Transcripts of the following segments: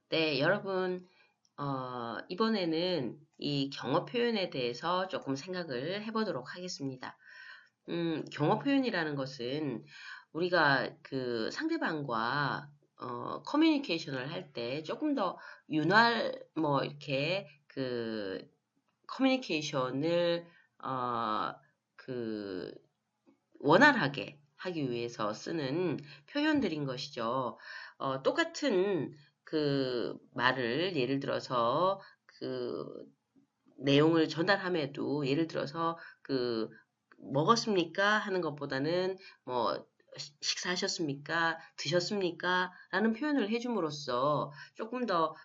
네, 여러분, 이번에는 이 경어 표현에 대해서 조금 생각을 해보도록 하겠습니다. 경어 표현이라는 것은 우리가 그 상대방과 커뮤니케이션을 할 때 조금 더 이렇게 커뮤니케이션을, 어, 그, 원활하게 하기 위해서 쓰는 표현들인 것이죠. 똑같은 그 말을 예를 들어서 그 내용을 전달함에도 예를 들어서 먹었습니까? 하는 것보다는 뭐 식사하셨습니까? 드셨습니까? 라는 표현을 해줌으로써 조금 더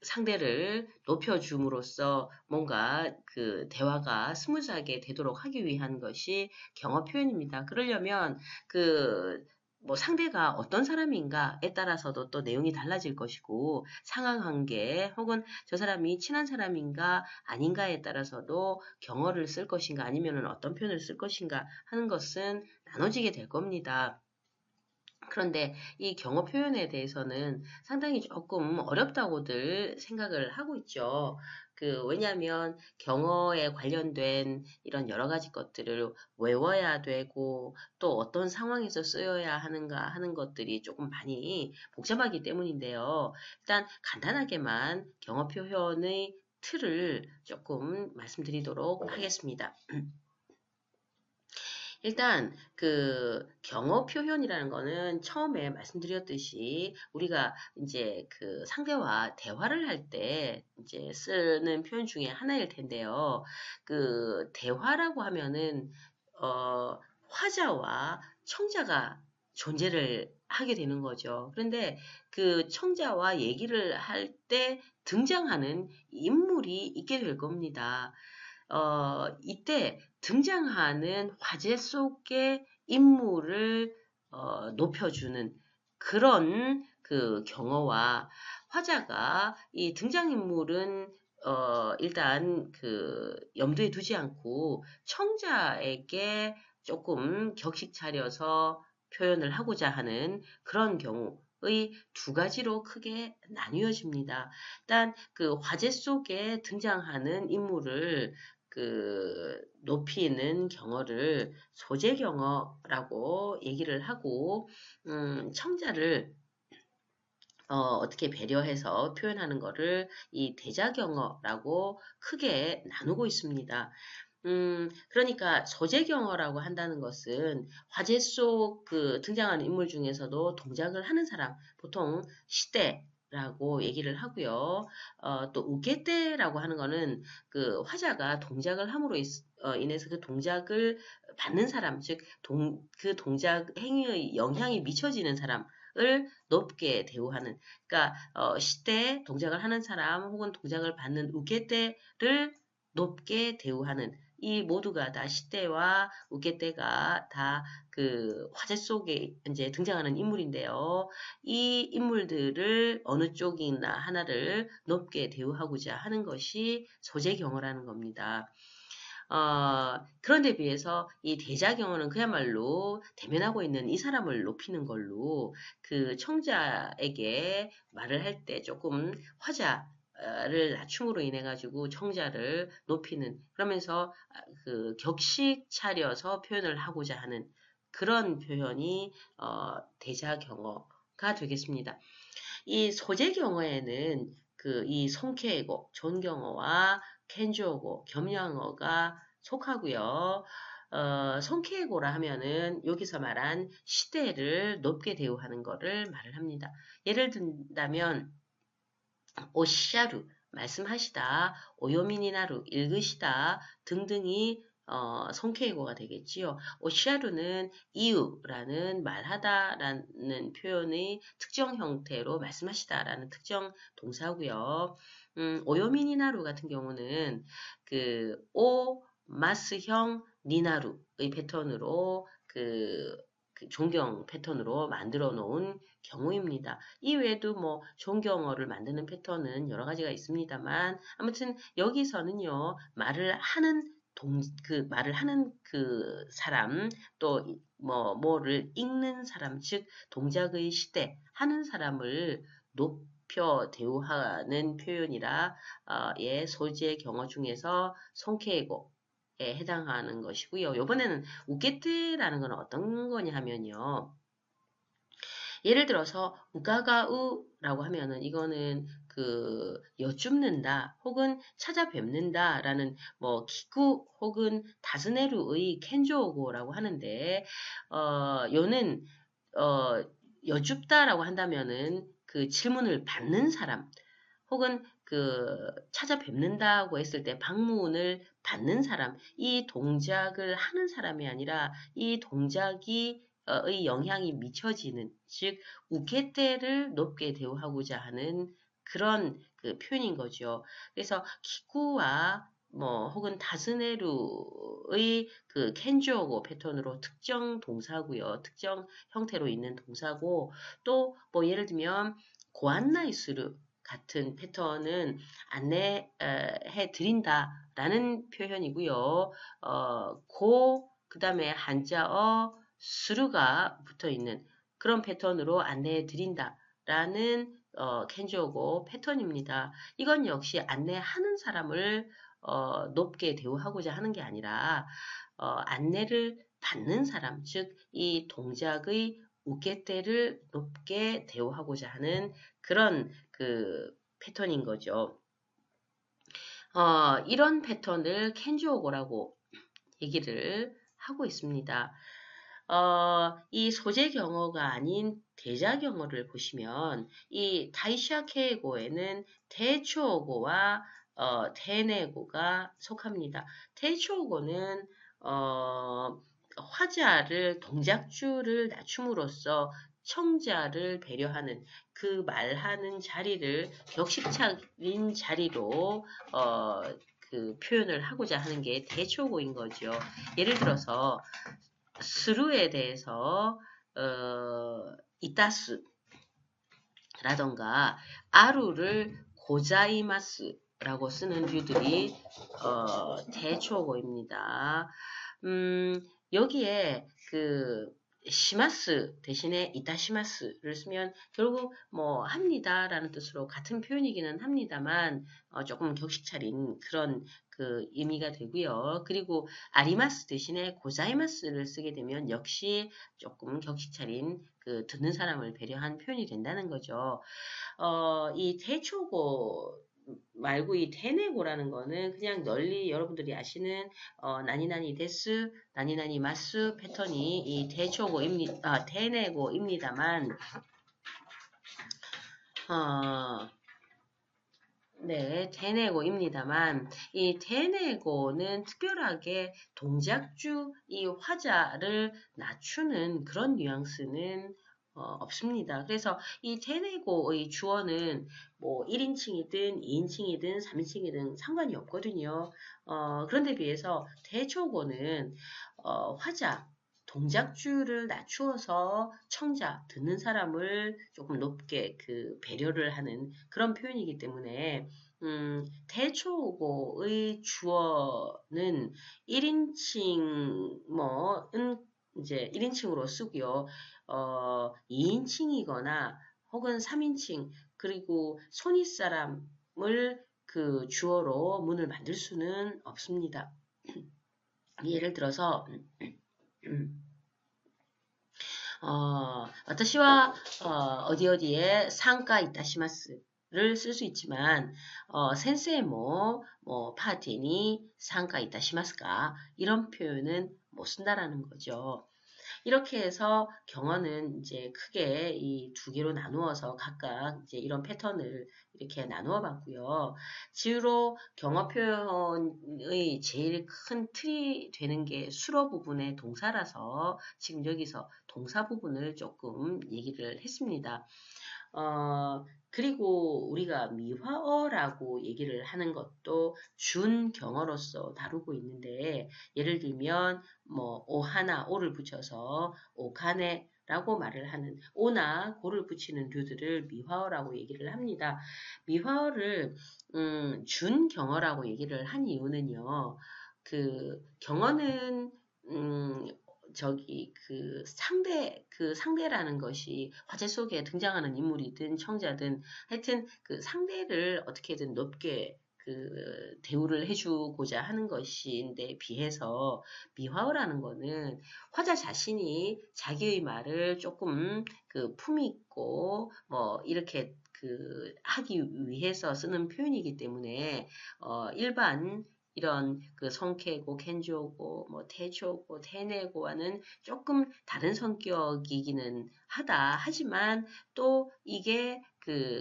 상대를 높여줌으로써 뭔가 그 대화가 스무스하게 되도록 하기 위한 것이 경어 표현입니다. 그러려면 상대가 어떤 사람인가에 따라서도 또 내용이 달라질 것이고, 상황 관계, 혹은 저 사람이 친한 사람인가 아닌가에 따라서도 경어를 쓸 것인가 아니면 어떤 표현을 쓸 것인가 하는 것은 나눠지게 될 겁니다. 그런데 이 경어 표현에 대해서는 상당히 조금 어렵다고들 생각을 하고 있죠. 왜냐하면 경어에 관련된 이런 여러 가지 것들을 외워야 되고 또 어떤 상황에서 쓰여야 하는가 하는 것들이 조금 많이 복잡하기 때문인데요. 일단 간단하게만 경어 표현의 틀을 조금 말씀드리도록 하겠습니다. 일단 경어 표현이라는 거는 처음에 말씀드렸듯이 우리가 이제 그 상대와 대화를 할 때 이제 쓰는 표현 중에 하나일 텐데요. 대화라고 하면은 화자와 청자가 존재를 하게 되는 거죠. 그런데 그 청자와 얘기를 할 때 등장하는 인물이 있게 될 겁니다. 이때 등장하는 화제 속의 인물을 높여주는 그런 경어와 화자가 이 등장인물은 일단 염두에 두지 않고 청자에게 조금 격식 차려서 표현을 하고자 하는 그런 경우의 두 가지로 크게 나뉘어집니다. 일단 화제 속에 등장하는 인물을 높이는 경어를 소재 경어라고 얘기를 하고, 청자를 어떻게 배려해서 표현하는 거를 이 대자경어라고 크게 나누고 있습니다. 그러니까 소재경어라고 한다는 것은 화제 속 등장하는 인물 중에서도 동작을 하는 사람, 보통 시대라고 얘기를 하고요. 또 우게떼라고 하는 거는 화자가 동작을 함으로 인해서 그 동작을 받는 사람, 즉, 그 동작 행위의 영향이 미쳐지는 사람을 높게 대우하는, 그러니까, 시대 동작을 하는 사람 혹은 동작을 받는 우게떼를 높게 대우하는 이 모두가 다 시대와 우게떼가 다 화제 속에 이제 등장하는 인물인데요. 이 인물들을 어느 쪽이나 하나를 높게 대우하고자 하는 것이 소재경어라는 겁니다. 그런데 비해서 이 대자경어는 그야말로 대면하고 있는 이 사람을 높이는 걸로 청자에게 말을 할 때 조금 화자를 낮춤으로 인해 가지고 청자를 높이는 그러면서 격식 차려서 표현을 하고자 하는 그런 표현이 대자경어가 되겠습니다. 이 소재경어에는 이 손케이고 존경어와 켄주어고 겸양어가 속하고요. 손케이고라 하면은 여기서 말한 시대를 높게 대우하는 것을 말을 합니다. 예를 든다면 오시샤루 말씀하시다, 오요미니나루 읽으시다 등등이 손케이고가 되겠지요. 오시샤루는 이유라는 말하다라는 표현의 특정 형태로 말씀하시다라는 특정 동사고요. 오요미니나루 같은 경우는 오 마스형 니나루의 패턴으로 존경 패턴으로 만들어 놓은 경우입니다. 이외에도 뭐 존경어를 만드는 패턴은 여러 가지가 있습니다만 아무튼 여기서는요 말을 하는 사람 또 뭐를 읽는 사람 즉 동작의 시대 하는 사람을 대우하는 표현이라 예, 소재 경어 중에서 손케고에 해당하는 것이고요. 이번에는 우게테라는 건 어떤 거냐 하면요. 예를 들어서 우가가우라고 하면은 이거는 그 여쭙는다 혹은 찾아뵙는다라는 뭐 기구 혹은 다스네루의 켄조고라고 하는데 요는 어 여쭙다라고 한다면은 그 질문을 받는 사람 혹은 그 찾아뵙는다고 했을 때 방문을 받는 사람, 이 동작을 하는 사람이 아니라 이 동작이 의 영향이 미쳐지는, 즉 우케테를 높게 대우하고자 하는 그런 그 표현인 거죠. 그래서 기구와 뭐 혹은 다스네루의 그 켄주어고 패턴으로 특정 동사고요. 특정 형태로 있는 동사고 또 뭐 예를 들면 고안나이스루 같은 패턴은 안내해 드린다라는 표현이고요. 그 다음에 한자어 수루가 붙어 있는 그런 패턴으로 안내해 드린다라는 켄조고 패턴입니다. 이건 역시 안내하는 사람을 높게 대우하고자 하는 게 아니라 안내를 받는 사람, 즉 이 동작의 우케테를 높게 대우하고자 하는 그런 그 패턴인 거죠. 이런 패턴을 켄주오고라고 얘기를 하고 있습니다. 이 소재 경어가 아닌 대자 경어를 보시면 이 다이샤 케이고에는 대초어고와 대내고가 속합니다. 대초어고는 화자를 동작줄을 낮춤으로써 청자를 배려하는 그 말하는 자리를 격식차린 자리로 그 표현을 하고자 하는 게 대초고인 거죠. 예를 들어서 스루에 대해서 이따스라던가 아루를 고자이마스라고 쓰는 류들이 대초고입니다. 여기에 그 시마스 대신에 이타시마스를 쓰면 결국 뭐 합니다라는 뜻으로 같은 표현이기는 합니다만 조금 격식 차린 그런 그 의미가 되고요. 그리고 아리마스 대신에 고자이마스를 쓰게 되면 역시 조금 격식 차린 그 듣는 사람을 배려한 표현이 된다는 거죠. 이 대초고 말고 이 테네고라는 거는 그냥 널리 여러분들이 아시는 나니나니 데스, 나니나니 마스 패턴이 이 테네고입니다만 네, 테네고입니다만 이 테네고는 특별하게 동작주 이 화자를 낮추는 그런 뉘앙스는 없습니다. 그래서 이 테네고의 주어는 뭐 1인칭이든 2인칭이든 3인칭이든 상관이 없거든요. 그런데 비해서 대초고는 화자 동작주를 낮추어서 청자, 듣는 사람을 조금 높게 그 배려를 하는 그런 표현이기 때문에, 대초고의 주어는 1인칭, 이제 1인칭으로 쓰고요. 2인칭이거나 혹은 3인칭, 그리고 손윗사람을 그 주어로 문을 만들 수는 없습니다. 예를 들어서, 私は、어디 어디에 상가 이타시마스를 쓸 수 있지만, 센세이 파티니 상가 이타시마스까? 이런 표현은 못 쓴다라는 거죠. 이렇게 해서 경어는 이제 크게 이 두 개로 나누어서 각각 이제 이런 패턴을 이렇게 나누어 봤고요. 주로 경어 표현의 제일 큰 틀이 되는 게 수로 부분의 동사라서 지금 여기서 동사 부분을 조금 얘기를 했습니다. 그리고 우리가 미화어라고 얘기를 하는 것도 준경어로서 다루고 있는데, 예를 들면, 뭐, 오하나, 오를 붙여서 오카네라고 말을 하는, 오나 고를 붙이는 류들을 미화어라고 얘기를 합니다. 미화어를, 준경어라고 얘기를 한 이유는요, 그, 경어는, 그 상대라는 것이 화제 속에 등장하는 인물이든 청자든 하여튼 그 상대를 어떻게든 높게 대우를 해주고자 하는 것인데 비해서 미화어라는 거는 화자 자신이 자기의 말을 조금 품 있고 뭐 이렇게 하기 위해서 쓰는 표현이기 때문에 일반 이런 성캐고, 켄조고, 뭐 태조고, 테네고와는 조금 다른 성격이기는 하다. 하지만 또 이게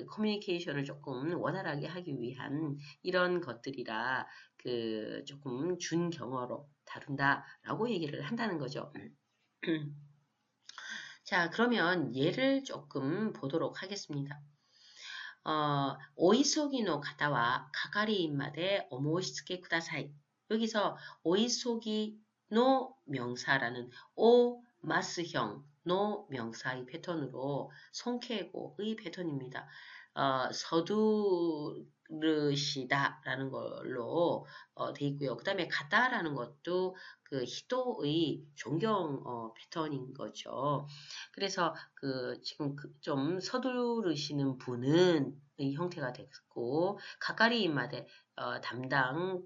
커뮤니케이션을 조금 원활하게 하기 위한 이런 것들이라 조금 준경어로 다룬다라고 얘기를 한다는 거죠. 자, 그러면 예를 조금 보도록 하겠습니다. お急ぎの 方は 係員まで お申し付け ください. 여기서 お急ぎの 명사라는 오 마스형의 명사의 패턴으로 성캐고의 패턴입니다. 서두르시다라는 걸로 돼 있고요. 그 다음에 가다라는 것도 히도의 존경 패턴인 거죠. 그래서 지금 좀 서두르시는 분은 의 형태가 됐고 가까리인마대 담당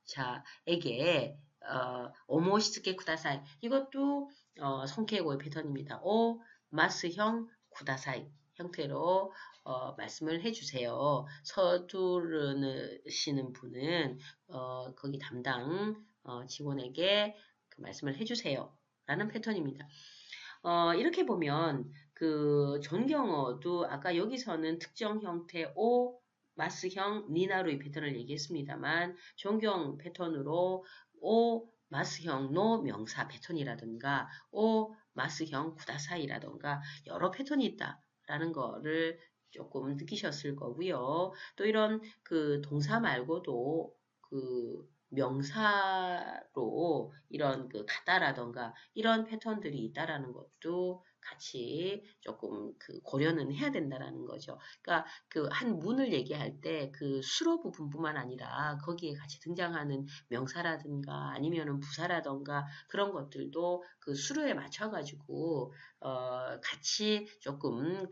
자에게 오모시스케 쿠다사이 이것도 성캐고의 패턴입니다. 오 마스형 쿠다사이 형태로 말씀을 해주세요. 서두르시는 분은 거기 담당 직원에게 말씀을 해주세요. 라는 패턴입니다. 이렇게 보면 존경어도 아까 여기서는 특정 형태 오 마스형 니나루의 패턴을 얘기했습니다만 존경 패턴으로 오 마스형 노 명사 패턴이라든가 오 마스형 구다사이라든가 여러 패턴이 있다라는 거를 조금 느끼셨을 거고요. 또 이런 동사 말고도 명사로 이런 가다라던가 이런 패턴들이 있다라는 것도 같이 조금 고려는 해야 된다라는 거죠. 그러니까 한 문을 얘기할 때 수로 부분뿐만 아니라 거기에 같이 등장하는 명사라든가 아니면은 부사라든가 그런 것들도 수로에 맞춰가지고 같이 조금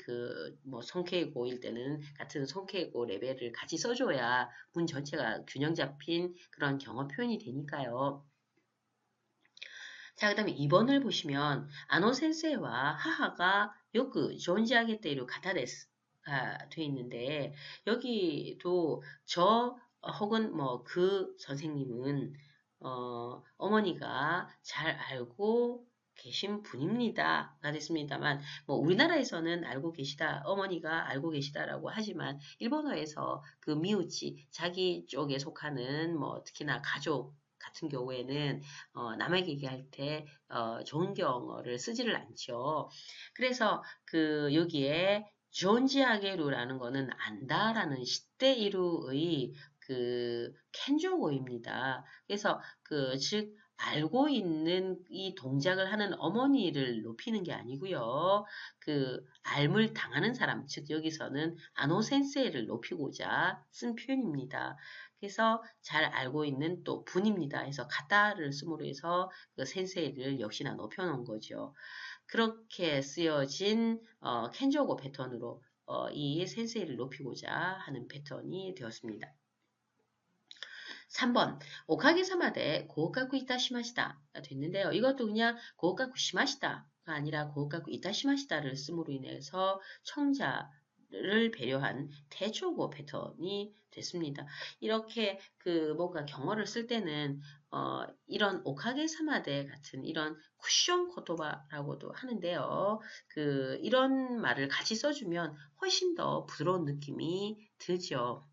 뭐 성캐고일 때는 같은 성캐고 레벨을 같이 써줘야 문 전체가 균형 잡힌 그런 경어 표현이 되니까요. 자, 그 다음에 2번을 보시면 아노 센세와 하하가 요크 존지하게때로 가타데스가 돼 있는데 여기도 저 혹은 뭐 선생님은 어머니가 잘 알고 계신 분입니다가 됐습니다만 뭐 우리나라에서는 알고 계시다 어머니가 알고 계시다라고 하지만 일본어에서 미우치 자기 쪽에 속하는 뭐 특히나 가족 같은 경우에는 남에게 얘기할 때 존경어를 쓰지를 않죠. 그래서 여기에 존지하게루라는 거는 안다라는 시대이루의 켄조고입니다. 그래서 즉 알고 있는 이 동작을 하는 어머니를 높이는 게 아니고요. 알물 당하는 사람, 즉 여기서는 아노 센세이를 높이고자 쓴 표현입니다. 그래서 잘 알고 있는 또 분입니다. 해서 가다를 쓰므로 해서 센세이를 역시나 높여놓은 거죠. 그렇게 쓰여진 켄조고 패턴으로 이 센세이를 높이고자 하는 패턴이 되었습니다. 3번 오카게사마데 고가쿠 이타시마시다 됐는데요. 이것도 그냥 고가쿠 시마시다가 아니라 고가쿠 이타시마시다를 씀으로 인해서 청자를 배려한 대초고 패턴이 됐습니다. 이렇게 뭔가 경어를 쓸 때는 이런 오카게사마데 같은 이런 쿠션 코토바라고도 하는데요. 이런 말을 같이 써주면 훨씬 더 부드러운 느낌이 들죠.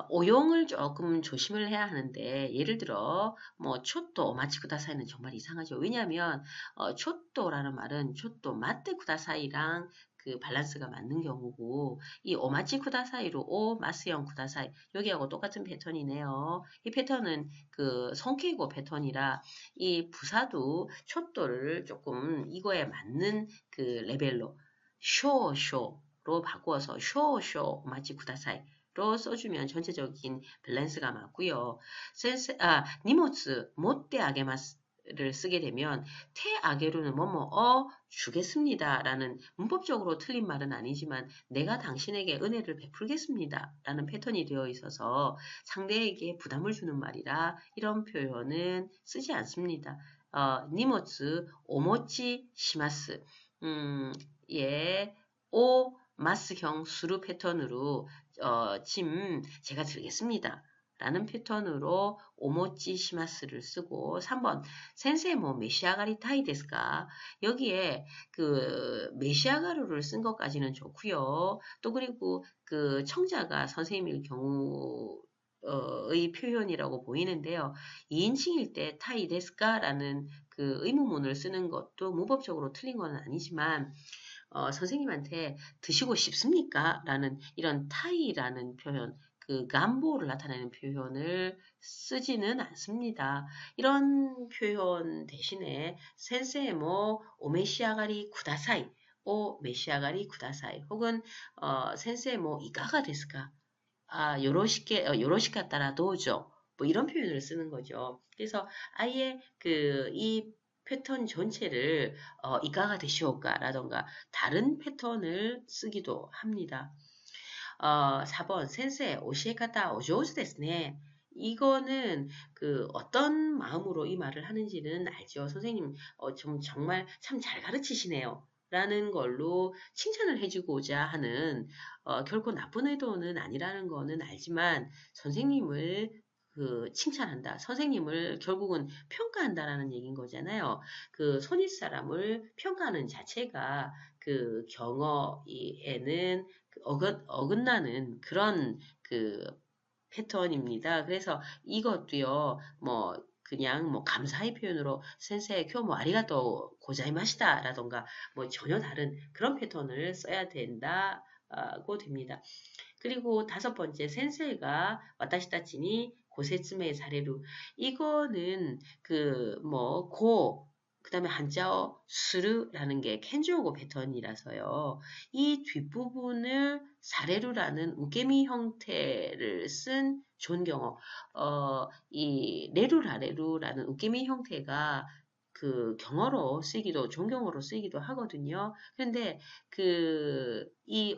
오용을 조금 조심을 해야 하는데, 예를 들어, 뭐, 초또, 오마치 쿠다사이는 정말 이상하죠. 왜냐하면, 초또라는 말은 초또, 마테 쿠다사이랑 밸런스가 맞는 경우고, 이 오마치 쿠다사이로 오, 마스형 쿠다사이, 여기하고 똑같은 패턴이네요. 이 패턴은 성케이고 패턴이라, 이 부사도 초또를 조금 이거에 맞는 레벨로, 쇼쇼로 바꾸어서, 쇼쇼, 오마치 쿠다사이, 로 써주면 전체적인 밸런스가 맞고요. 니모츠 못대 아게마스를 쓰게 되면 테 아게로는 주겠습니다 라는 문법적으로 틀린 말은 아니지만 내가 당신에게 은혜를 베풀겠습니다 라는 패턴이 되어 있어서 상대에게 부담을 주는 말이라 이런 표현은 쓰지 않습니다. 니모츠 오모치 시마스 예, 오 마스형 수루 패턴으로 짐 제가 들겠습니다. 라는 패턴으로 오모찌 시마스를 쓰고 3번 센세 메시아가리 타이 데스까 여기에 그 메시아가루를 쓴 것까지는 좋고요. 또 그리고 그 청자가 선생님일 경우 의 표현이라고 보이는데요. 2인칭일 때 타이 데스까라는 그 의문문을 쓰는 것도 문법적으로 틀린 건 아니지만 선생님한테 드시고 싶습니까? 라는 이런 타이라는 표현, 그 간보를 나타내는 표현을 쓰지는 않습니다. 이런 표현 대신에 센세 오메시아가리 쿠다사이, 오 메시아가리 쿠다사이 혹은 센세 이가가 데스까? 요로시까 따라 도우죠. 뭐 이런 표현을 쓰는 거죠. 그래서 아예 이 패턴 전체를 이가가 되시오까라던가 다른 패턴을 쓰기도 합니다. 4번 센세 오시에카타 오조우스 데스네. 이거는 그 어떤 마음으로 이 말을 하는지는 알죠. 선생님 정말 참 잘 가르치시네요. 라는 걸로 칭찬을 해주고자 하는 결코 나쁜 의도는 아니라는 거는 알지만 선생님을 그 칭찬한다. 선생님을 결국은 평가한다라는 얘기인 거잖아요. 그 손윗 사람을 평가하는 자체가 그 경어에는 어긋나는 그런 그 패턴입니다. 그래서 이것도요, 그냥 감사의 표현으로 센세 교모 아리가또 고자이마시다 라던가 전혀 다른 그런 패턴을 써야 된다고 됩니다. 그리고 5번째 센세가 와타시타치니 고세츠메 사례로 이거는 그다음에 한자어 스르라는 게 켄주오고 패턴이라서요. 이 뒷부분을 사례루라는 우게미 형태를 쓴 존경어 이 레루라레루라는 우게미 형태가 그 경어로 쓰기도 존경어로 쓰기도 하거든요. 그런데 이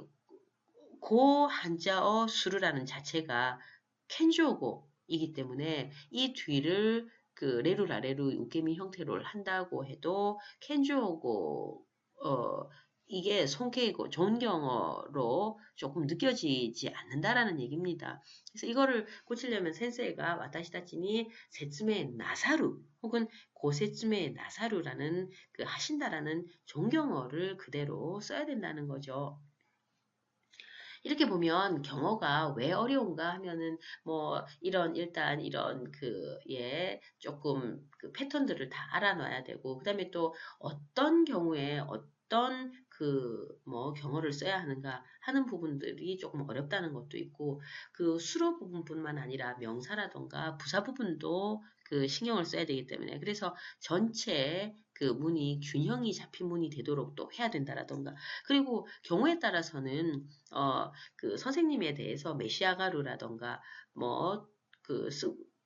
고 한자어 수르라는 자체가 켄조고이기 때문에 이 뒤를 그 레루라레루 우게미 형태로 한다고 해도 켄조고 이게 손케이고 존경어로 조금 느껴지지 않는다라는 얘기입니다. 그래서 이거를 고치려면 센세이가 와타시다치니 세츠메 나사루 혹은 고세츠메 나사루라는 그 하신다라는 존경어를 그대로 써야 된다는 거죠. 이렇게 보면 경어가 왜 어려운가 하면은 일단 이런 조금 그 패턴들을 다 알아놔야 되고 그다음에 또 어떤 경우에 어떤 경어를 써야 하는가 하는 부분들이 조금 어렵다는 것도 있고 그 수로 부분뿐만 아니라 명사라던가 부사 부분도 그 신경을 써야 되기 때문에 그래서 전체 그 문이 균형이 잡힌 문이 되도록 또 해야 된다라던가 그리고 경우에 따라서는 그 선생님에 대해서 메시아가루라던가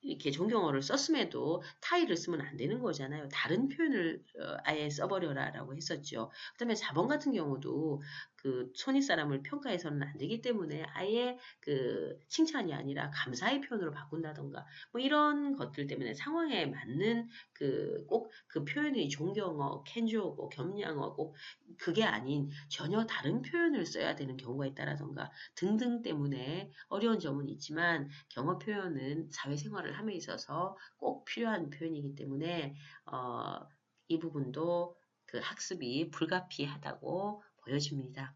이렇게 존경어를 썼음에도 타이를 쓰면 안 되는 거잖아요. 다른 표현을 아예 써버려라라고 했었죠. 그다음에 4번 같은 경우도 그 손윗 사람을 평가해서는 안 되기 때문에 아예 그 칭찬이 아니라 감사의 표현으로 바꾼다던가 이런 것들 때문에 상황에 맞는 꼭 그 표현이 존경어, 켄주어고 겸양어고 그게 아닌 전혀 다른 표현을 써야 되는 경우가 있다라던가 등등 때문에 어려운 점은 있지만 경어 표현은 사회생활을 함에 있어서 꼭 필요한 표현이기 때문에 이 부분도 그 학습이 불가피하다고 보여집니다.